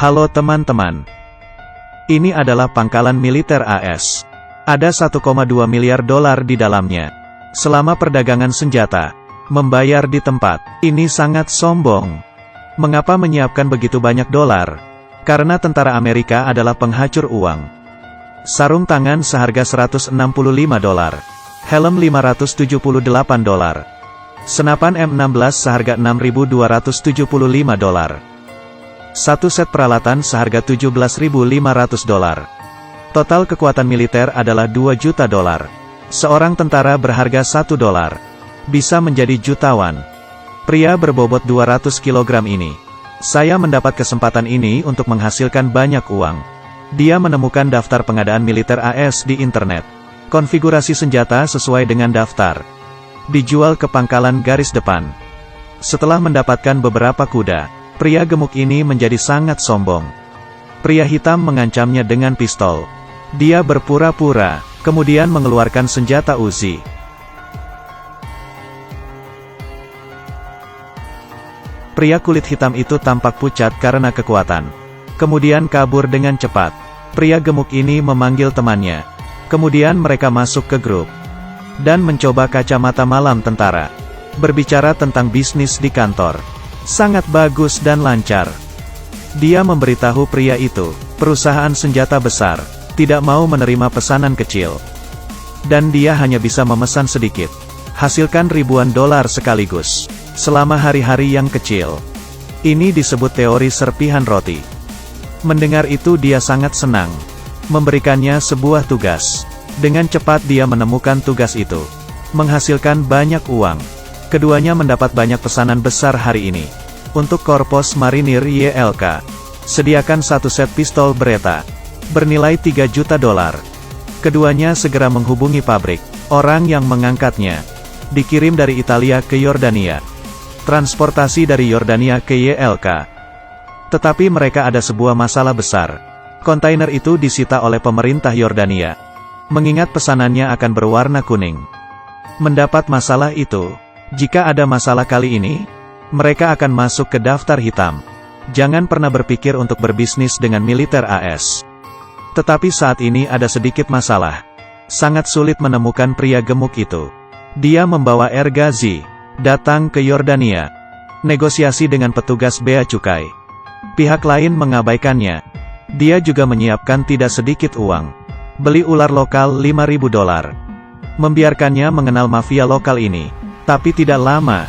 Halo teman-teman. Ini adalah pangkalan militer AS. Ada 1,2 miliar dolar di dalamnya. Selama perdagangan senjata, membayar di tempat. Ini sangat sombong. Mengapa menyiapkan begitu banyak dolar? Karena tentara Amerika adalah penghacur uang. Sarung tangan seharga 165 dolar. Helm 578 dolar. Senapan M16 seharga 6.275 dolar. Satu set peralatan seharga 17.500 dolar. Total kekuatan militer adalah 2 juta dolar. Seorang tentara berharga 1 dolar. Bisa menjadi jutawan. Pria berbobot 200 kg ini. Saya mendapat kesempatan ini untuk menghasilkan banyak uang. Dia menemukan daftar pengadaan militer AS di internet. Konfigurasi senjata sesuai dengan daftar. Dijual ke pangkalan garis depan. Setelah mendapatkan beberapa kuda, pria gemuk ini menjadi sangat sombong. Pria hitam mengancamnya dengan pistol. Dia berpura-pura, kemudian mengeluarkan senjata Uzi. Pria kulit hitam itu tampak pucat karena kekuatan. Kemudian kabur dengan cepat. Pria gemuk ini memanggil temannya. Kemudian mereka masuk ke grup. Dan mencoba kacamata malam tentara. Berbicara tentang bisnis di kantor. Sangat bagus dan lancar. Dia memberitahu pria itu, perusahaan senjata besar, tidak mau menerima pesanan kecil. Dan dia hanya bisa memesan sedikit. Hasilkan ribuan dolar sekaligus. Selama hari-hari yang kecil. Ini disebut teori serpihan roti. Mendengar itu dia sangat senang. Memberikannya sebuah tugas. Dengan cepat dia menemukan tugas itu. Menghasilkan banyak uang. Keduanya mendapat banyak pesanan besar hari ini. Untuk Korpos Marinir YLK. Sediakan satu set pistol Beretta. Bernilai 3 juta dolar. Keduanya segera menghubungi pabrik. Orang yang mengangkatnya. Dikirim dari Italia ke Yordania. Transportasi dari Yordania ke YLK. Tetapi mereka ada sebuah masalah besar. Kontainer itu disita oleh pemerintah Yordania. Mengingat pesanannya akan berwarna kuning. Mendapat masalah itu. Jika ada masalah kali ini, mereka akan masuk ke daftar hitam. Jangan pernah berpikir untuk berbisnis dengan militer AS. Tetapi saat ini ada sedikit masalah. Sangat sulit menemukan pria gemuk itu. Dia membawa Ergazi, datang ke Yordania. Negosiasi dengan petugas bea cukai. Pihak lain mengabaikannya. Dia juga menyiapkan tidak sedikit uang. Beli ular lokal 5.000 dolar. Membiarkannya mengenal mafia lokal ini. Tapi tidak lama.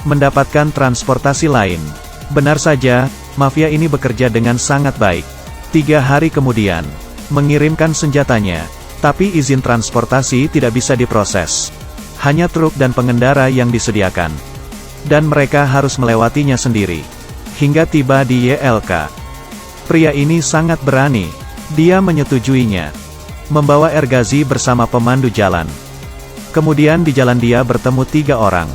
Mendapatkan transportasi lain. Benar saja, mafia ini bekerja dengan sangat baik. 3 hari kemudian, mengirimkan senjatanya. Tapi izin transportasi tidak bisa diproses. Hanya truk dan pengendara yang disediakan. Dan mereka harus melewatinya sendiri. Hingga tiba di YLK. Pria ini sangat berani. Dia menyetujuinya. Membawa Ergazi bersama pemandu jalan. Kemudian di jalan dia bertemu 3 orang.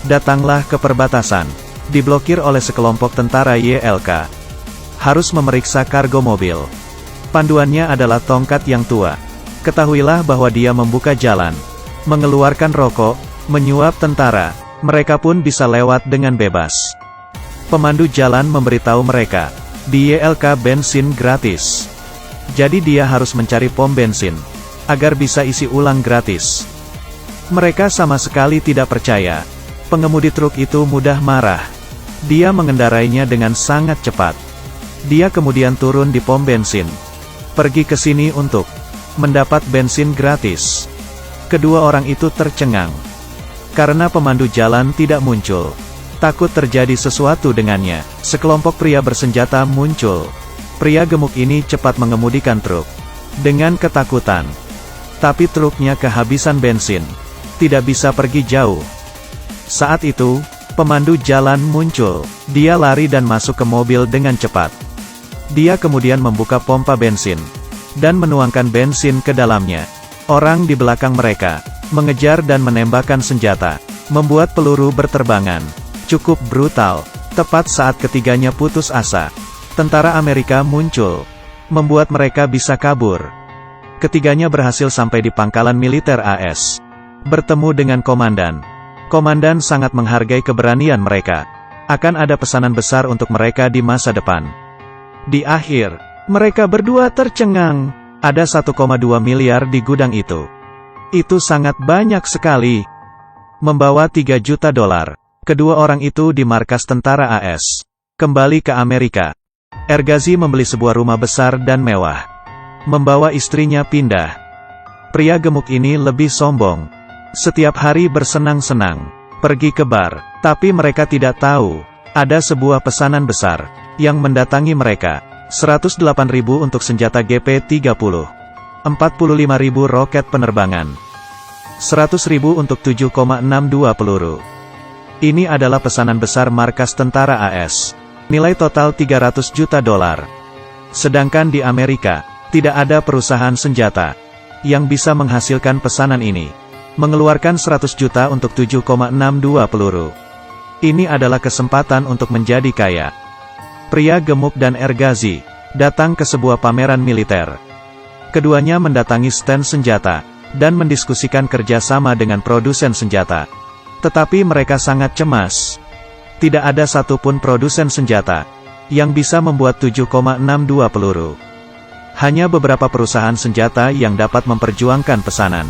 Datanglah ke perbatasan. Diblokir oleh sekelompok tentara YLK. Harus memeriksa kargo mobil. Panduannya adalah tongkat yang tua. Ketahuilah bahwa dia membuka jalan. Mengeluarkan rokok, menyuap tentara. Mereka pun bisa lewat dengan bebas. Pemandu jalan memberitahu mereka. Di YLK bensin gratis. Jadi dia harus mencari pom bensin. Agar bisa isi ulang gratis. Mereka sama sekali tidak percaya. Pengemudi truk itu mudah marah. Dia mengendarainya dengan sangat cepat. Dia kemudian turun di pom bensin. Pergi ke sini untuk mendapat bensin gratis. Kedua orang itu tercengang. Karena pemandu jalan tidak muncul. Takut terjadi sesuatu dengannya. Sekelompok pria bersenjata muncul. Pria gemuk ini cepat mengemudikan truk. Dengan ketakutan. Tapi truknya kehabisan bensin. Tidak bisa pergi jauh. Saat itu, pemandu jalan muncul. Dia lari dan masuk ke mobil dengan cepat. Dia kemudian membuka pompa bensin. Dan menuangkan bensin ke dalamnya. Orang di belakang mereka, mengejar dan menembakkan senjata. Membuat peluru berterbangan. Cukup brutal. Tepat saat ketiganya putus asa. Tentara Amerika muncul. Membuat mereka bisa kabur. Ketiganya berhasil sampai di pangkalan militer AS. Bertemu dengan komandan. Komandan sangat menghargai keberanian mereka. Akan ada pesanan besar untuk mereka di masa depan. Di akhir, mereka berdua tercengang. Ada 1,2 miliar di gudang itu. Itu sangat banyak sekali. Membawa 3 juta dolar. Kedua orang itu di markas tentara AS. Kembali ke Amerika. Ergazi membeli sebuah rumah besar dan mewah. Membawa istrinya pindah. Pria gemuk ini lebih sombong. Setiap hari bersenang-senang. Pergi ke bar. Tapi mereka tidak tahu. Ada sebuah pesanan besar. Yang mendatangi mereka. 108.000 untuk senjata GP-30. 45.000 roket penerbangan. 100.000 untuk 7,62 peluru. Ini adalah pesanan besar markas tentara AS. Nilai total 300 juta dolar. Sedangkan di Amerika, tidak ada perusahaan senjata yang bisa menghasilkan pesanan ini. Mengeluarkan 100 juta untuk 7,62 peluru. Ini adalah kesempatan untuk menjadi kaya. Pria gemuk dan Ergazi datang ke sebuah pameran militer. Keduanya mendatangi stand senjata dan mendiskusikan kerjasama dengan produsen senjata. Tetapi mereka sangat cemas. Tidak ada satupun produsen senjata yang bisa membuat 7,62 peluru. Hanya beberapa perusahaan senjata yang dapat memperjuangkan pesanan.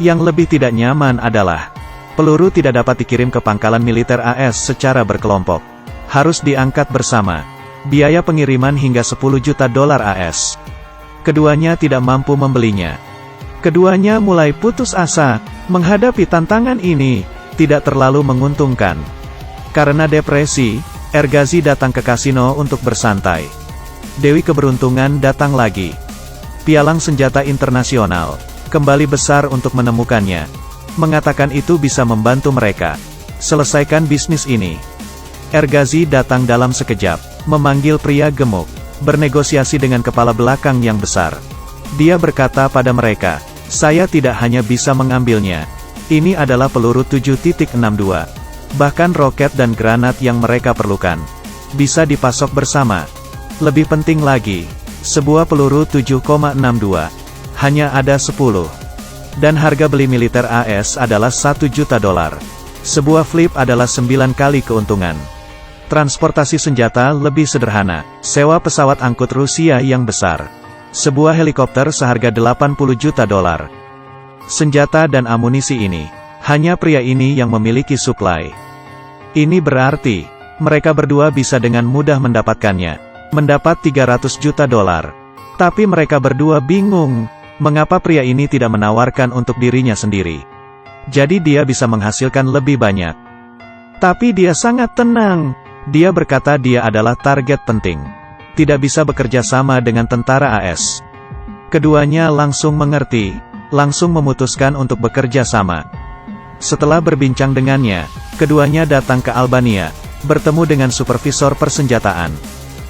Yang lebih tidak nyaman adalah peluru tidak dapat dikirim ke pangkalan militer AS secara berkelompok. Harus diangkat bersama. Biaya pengiriman hingga 10 juta dolar AS. Keduanya tidak mampu membelinya. Keduanya mulai putus asa. Menghadapi tantangan ini tidak terlalu menguntungkan. Karena depresi, Ergazi datang ke kasino untuk bersantai. Dewi Keberuntungan datang lagi. Pialang senjata internasional kembali besar untuk menemukannya. Mengatakan itu bisa membantu mereka selesaikan bisnis ini. Ergazi datang dalam sekejap, memanggil pria gemuk, bernegosiasi dengan kepala belakang yang besar. Dia berkata pada mereka, saya tidak hanya bisa mengambilnya. Ini adalah peluru 7.62. Bahkan roket dan granat yang mereka perlukan bisa dipasok bersama. Lebih penting lagi, sebuah peluru 7,62 hanya ada 10. Dan harga beli militer AS adalah 1 juta dolar. Sebuah flip adalah 9 kali keuntungan. Transportasi senjata lebih sederhana. Sewa pesawat angkut Rusia yang besar. Sebuah helikopter seharga 80 juta dolar. Senjata dan amunisi ini, hanya pria ini yang memiliki suplai. Ini berarti, mereka berdua bisa dengan mudah mendapatkannya. Mendapat 300 juta dolar. Tapi mereka berdua bingung, mengapa pria ini tidak menawarkan untuk dirinya sendiri. Jadi dia bisa menghasilkan lebih banyak. Tapi dia sangat tenang. Dia berkata dia adalah target penting. Tidak bisa bekerja sama dengan tentara AS. Keduanya langsung mengerti, langsung memutuskan untuk bekerja sama. Setelah berbincang dengannya, keduanya datang ke Albania, bertemu dengan supervisor persenjataan.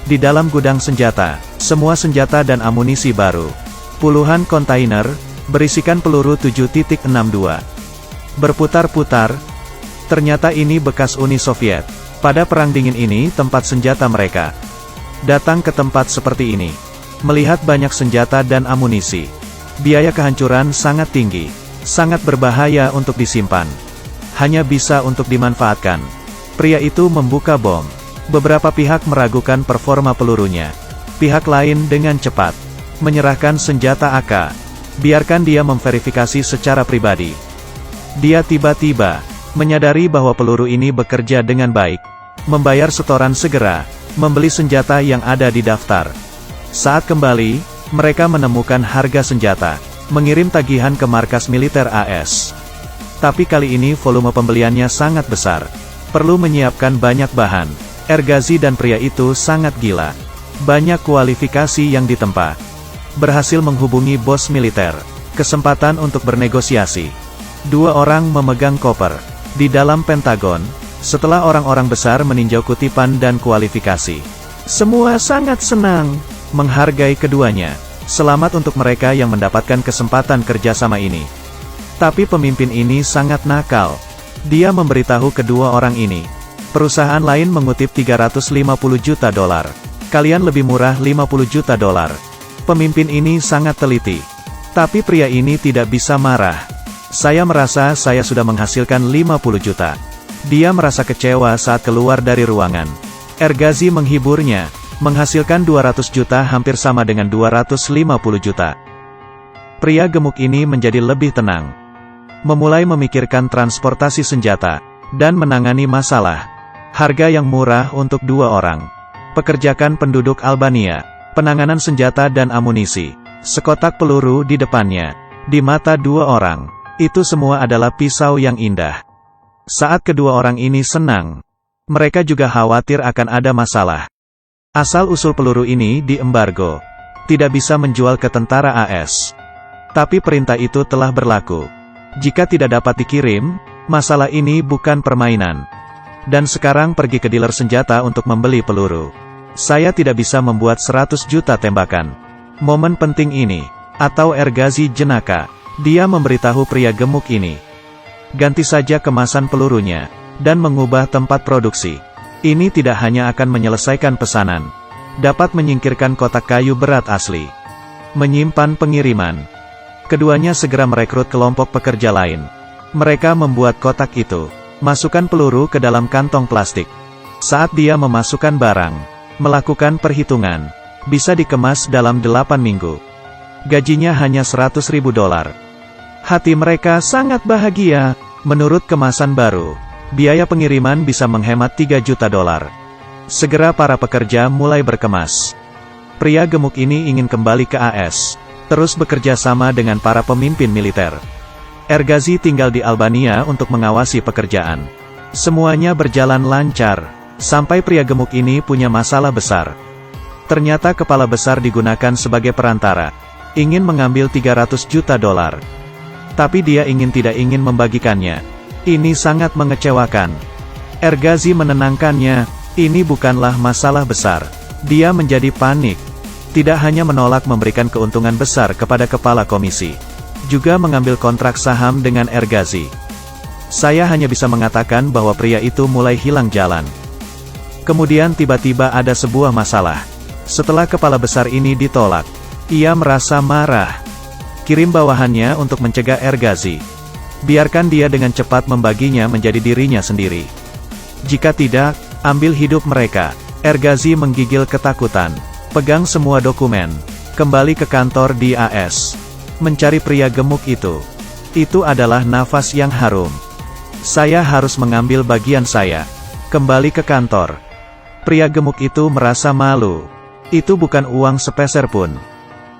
Di dalam gudang senjata, semua senjata dan amunisi baru. Puluhan kontainer, berisikan peluru 7.62. Berputar-putar. Ternyata ini bekas Uni Soviet. Pada Perang Dingin ini tempat senjata mereka. Datang ke tempat seperti ini. Melihat banyak senjata dan amunisi. Biaya kehancuran sangat tinggi. Sangat berbahaya untuk disimpan. Hanya bisa untuk dimanfaatkan. Pria itu membuka bom. Beberapa pihak meragukan performa pelurunya. Pihak lain dengan cepat menyerahkan senjata AK. Biarkan dia memverifikasi secara pribadi. Dia tiba-tiba menyadari bahwa peluru ini bekerja dengan baik. Membayar setoran segera, membeli senjata yang ada di daftar. Saat kembali, mereka menemukan harga senjata, mengirim tagihan ke markas militer AS. Tapi kali ini volume pembeliannya sangat besar. Perlu menyiapkan banyak bahan. Ergazi dan pria itu sangat gila. Banyak kualifikasi yang ditempa. Berhasil menghubungi bos militer. Kesempatan untuk bernegosiasi. Dua orang memegang koper. Di dalam Pentagon, setelah orang-orang besar meninjau kutipan dan kualifikasi. Semua sangat senang, menghargai keduanya. Selamat untuk mereka yang mendapatkan kesempatan kerjasama ini. Tapi pemimpin ini sangat nakal. Dia memberitahu kedua orang ini. Perusahaan lain mengutip 350 juta dolar. Kalian lebih murah 50 juta dolar. Pemimpin ini sangat teliti. Tapi pria ini tidak bisa marah. Saya merasa saya sudah menghasilkan 50 juta. Dia merasa kecewa saat keluar dari ruangan. Ergazi menghiburnya. Menghasilkan 200 juta hampir sama dengan 250 juta. Pria gemuk ini menjadi lebih tenang. Memulai memikirkan transportasi senjata, dan menangani masalah. Harga yang murah untuk 2 orang. Pekerjakan penduduk Albania. Penanganan senjata dan amunisi. Sekotak peluru di depannya. Di mata 2 orang. Itu semua adalah pisau yang indah. Saat kedua orang ini senang, mereka juga khawatir akan ada masalah. Asal-usul peluru ini diembargo. Tidak bisa menjual ke tentara AS. Tapi perintah itu telah berlaku. Jika tidak dapat dikirim, masalah ini bukan permainan. Dan sekarang pergi ke dealer senjata untuk membeli peluru. Saya tidak bisa membuat 100 juta tembakan. Momen penting ini, atau Ergazi jenaka, dia memberitahu pria gemuk ini. Ganti saja kemasan pelurunya, dan mengubah tempat produksi. Ini tidak hanya akan menyelesaikan pesanan, dapat menyingkirkan kotak kayu berat asli, menyimpan pengiriman. Keduanya segera merekrut kelompok pekerja lain. Mereka membuat kotak itu, masukkan peluru ke dalam kantong plastik. Saat dia memasukkan barang, melakukan perhitungan, bisa dikemas dalam 8 minggu. Gajinya hanya $100.000. Hati mereka sangat bahagia. Menurut kemasan baru, biaya pengiriman bisa menghemat $3 juta. Segera para pekerja mulai berkemas. Pria gemuk ini ingin kembali ke AS, terus bekerja sama dengan para pemimpin militer. Ergazi tinggal di Albania untuk mengawasi pekerjaan. Semuanya berjalan lancar, sampai pria gemuk ini punya masalah besar. Ternyata kepala besar digunakan sebagai perantara, ingin mengambil $300 juta. Tapi dia tidak ingin membagikannya. Ini sangat mengecewakan. Ergazi menenangkannya, ini bukanlah masalah besar. Dia menjadi panik. Tidak hanya menolak memberikan keuntungan besar kepada kepala komisi, juga mengambil kontrak saham dengan Ergazi. Saya hanya bisa mengatakan bahwa pria itu mulai hilang jalan. Kemudian tiba-tiba ada sebuah masalah. Setelah kepala besar ini ditolak, ia merasa marah. Kirim bawahannya untuk mencegah Ergazi. Biarkan dia dengan cepat membaginya menjadi dirinya sendiri. Jika tidak, ambil hidup mereka. Ergazi menggigil ketakutan. Pegang semua dokumen. Kembali ke kantor di AS. Mencari pria gemuk itu. Itu adalah nafas yang harum. Saya harus mengambil bagian saya. Kembali ke kantor. Pria gemuk itu merasa malu. Itu bukan uang sepeser pun.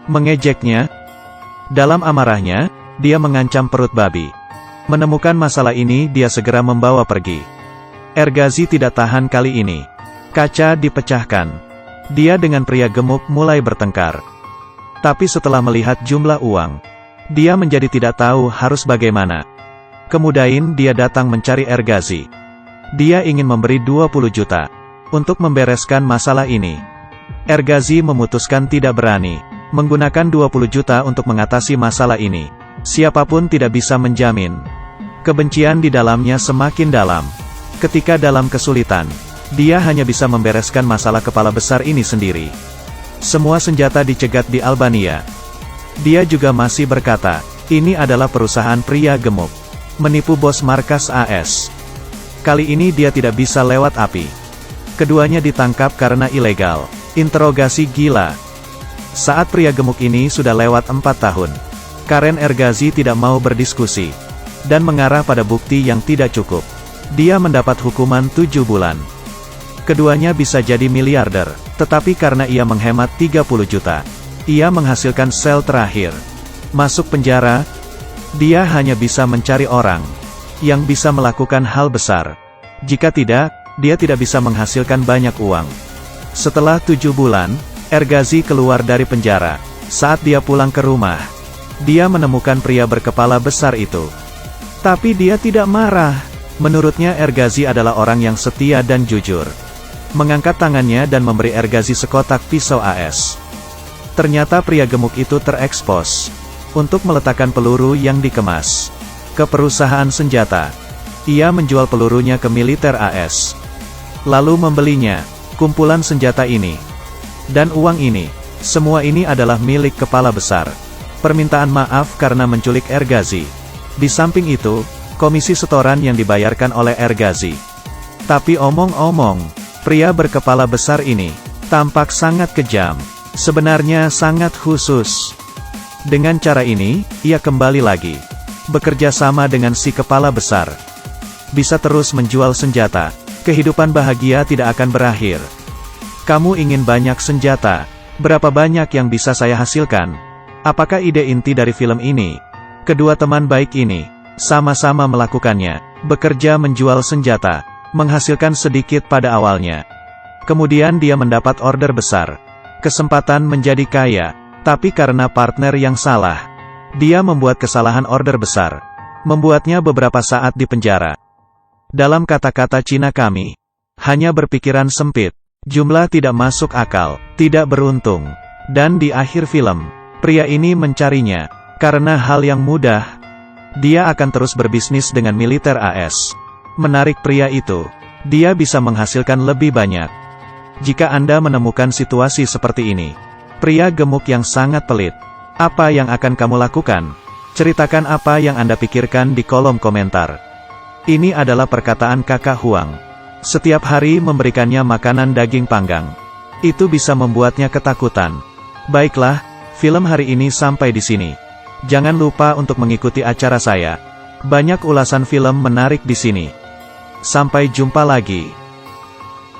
Mengejeknya. Dalam amarahnya, dia mengancam perut babi. Menemukan masalah ini, dia segera membawa pergi. Ergazi tidak tahan kali ini. Kaca dipecahkan. Dia dengan pria gemuk mulai bertengkar. Tapi setelah melihat jumlah uang, dia menjadi tidak tahu harus bagaimana. Kemudian dia datang mencari Ergazi. Dia ingin memberi 20 juta untuk membereskan masalah ini. Ergazi memutuskan tidak berani menggunakan 20 juta untuk mengatasi masalah ini. Siapapun tidak bisa menjamin. Kebencian di dalamnya semakin dalam. Ketika dalam kesulitan, dia hanya bisa membereskan masalah kepala besar ini sendiri. Semua senjata dicegat di Albania. Dia juga masih berkata, ini adalah perusahaan pria gemuk. Menipu bos markas AS. Kali ini dia tidak bisa lewat api. Keduanya ditangkap karena ilegal. Interogasi gila. Saat pria gemuk ini sudah lewat 4 tahun. Karen Ergazi tidak mau berdiskusi. Dan mengarah pada bukti yang tidak cukup. Dia mendapat hukuman 7 bulan. Keduanya bisa jadi miliarder. Tetapi karena ia menghemat 30 juta. Ia menghasilkan sel terakhir. Masuk penjara. Dia hanya bisa mencari orang yang bisa melakukan hal besar. Jika tidak, dia tidak bisa menghasilkan banyak uang. Setelah 7 bulan, Ergazi keluar dari penjara. Saat dia pulang ke rumah, dia menemukan pria berkepala besar itu. Tapi dia tidak marah. Menurutnya Ergazi adalah orang yang setia dan jujur. Mengangkat tangannya dan memberi Ergazi sekotak pisau AS. Ternyata pria gemuk itu terekspos untuk meletakkan peluru yang dikemas ke perusahaan senjata. Ia menjual pelurunya ke militer AS. Lalu membelinya, kumpulan senjata ini. Dan uang ini, semua ini adalah milik kepala besar. Permintaan maaf karena menculik Ergazi. Di samping itu, komisi setoran yang dibayarkan oleh Ergazi. Tapi omong-omong, pria berkepala besar ini Tampak sangat kejam. Sebenarnya sangat khusus. Dengan cara ini, ia kembali lagi. Bekerja sama dengan si kepala besar. Bisa terus menjual senjata. Kehidupan bahagia tidak akan berakhir. Kamu ingin banyak senjata. Berapa banyak yang bisa saya hasilkan? Apakah ide inti dari film ini? Kedua teman baik ini sama-sama melakukannya. Bekerja menjual senjata. Menghasilkan sedikit pada awalnya. Kemudian dia mendapat order besar. Kesempatan menjadi kaya. Tapi karena partner yang salah, dia membuat kesalahan order besar. Membuatnya beberapa saat di penjara. Dalam kata-kata Cina kami, hanya berpikiran sempit. Jumlah tidak masuk akal, tidak beruntung. Dan di akhir film, pria ini mencarinya. Karena hal yang mudah, dia akan terus berbisnis dengan militer AS. Menarik pria itu. Dia bisa menghasilkan lebih banyak. Jika Anda menemukan situasi seperti ini, pria gemuk yang sangat pelit, apa yang akan kamu lakukan? Ceritakan apa yang Anda pikirkan di kolom komentar. Ini adalah perkataan kakak Huang. Setiap hari memberikannya makanan daging panggang. Itu bisa membuatnya ketakutan. Baiklah, film hari ini sampai di sini. Jangan lupa untuk mengikuti acara saya. Banyak ulasan film menarik di sini. Sampai jumpa lagi.